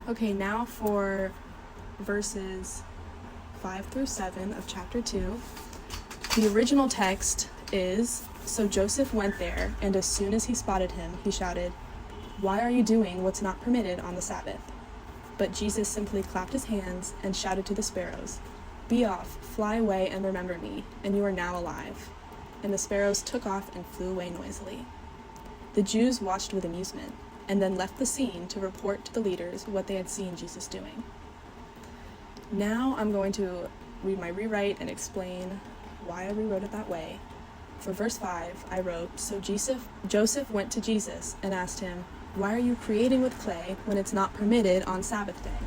Okay, now for verses 5 through 7 of chapter 2. The original text is, "So Joseph went there, and as soon as he spotted him, he shouted, 'Why are you doing what's not permitted on the Sabbath?' But Jesus simply clapped his hands and shouted to the sparrows, 'Be off, fly away and remember me, and you are now alive.' And the sparrows took off and flew away noisily. The Jews watched with amusement, and then left the scene to report to the leaders what they had seen Jesus doing." Now I'm going to read my rewrite and explain why I rewrote it that way. For verse 5, I wrote, "So Joseph went to Jesus and asked him, 'Why are you creating with clay when it's not permitted on Sabbath day?'"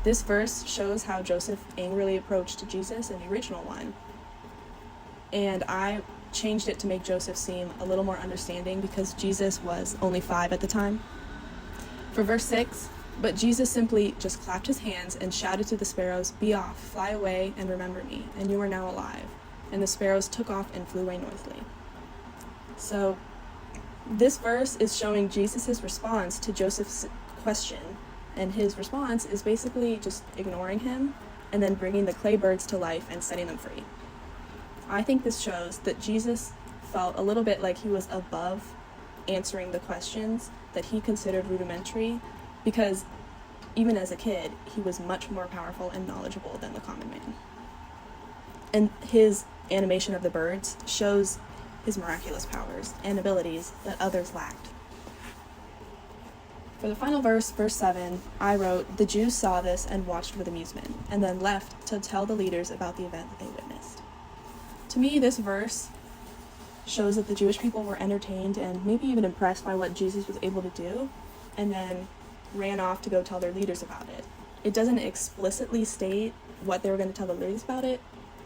This verse shows how Joseph angrily approached Jesus in the original one, and I changed it to make Joseph seem a little more understanding because Jesus was only 5 at the time. For verse 6, "But Jesus simply just clapped his hands and shouted to the sparrows, 'Be off, fly away and remember me, and you are now alive.' And the sparrows took off and flew away noisily." So this verse is showing Jesus' response to Joseph's question, and his response is basically just ignoring him and then bringing the clay birds to life and setting them free. I think this shows that Jesus felt a little bit like he was above answering the questions that he considered rudimentary, because even as a kid, he was much more powerful and knowledgeable than the common man. And his animation of the birds shows his miraculous powers and abilities that others lacked. For the final verse, verse 7, I wrote, "The Jews saw this and watched with amusement, and then left to tell the leaders about the event that they witnessed." To me, this verse shows that the Jewish people were entertained and maybe even impressed by what Jesus was able to do, and then ran off to go tell their leaders about it. It doesn't explicitly state what they were going to tell the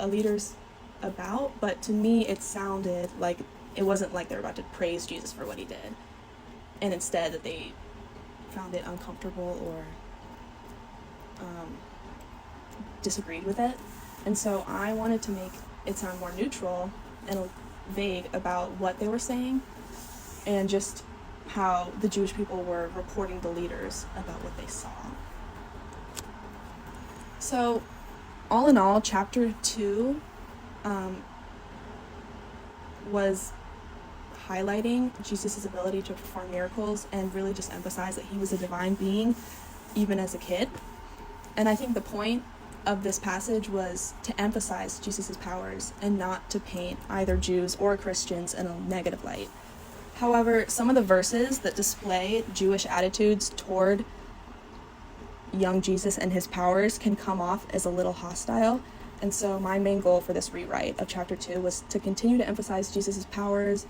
leaders about, but to me it sounded like it wasn't like they were about to praise Jesus for what he did, and instead that they found it uncomfortable or disagreed with it. And so I wanted to make it sound more neutral and vague about what they were saying, and just how the Jewish people were reporting the leaders about what they saw. So all in all, chapter 2 was highlighting Jesus' ability to perform miracles and really just emphasize that he was a divine being even as a kid. And I think the point of this passage was to emphasize Jesus' powers and not to paint either Jews or Christians in a negative light. However, some of the verses that display Jewish attitudes toward young Jesus and his powers can come off as a little hostile. And so my main goal for this rewrite of chapter 2 was to continue to emphasize Jesus' powers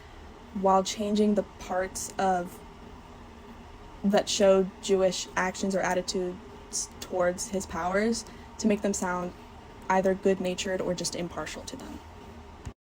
while changing the parts of that showed Jewish actions or attitudes towards his powers to make them sound either good-natured or just impartial to them.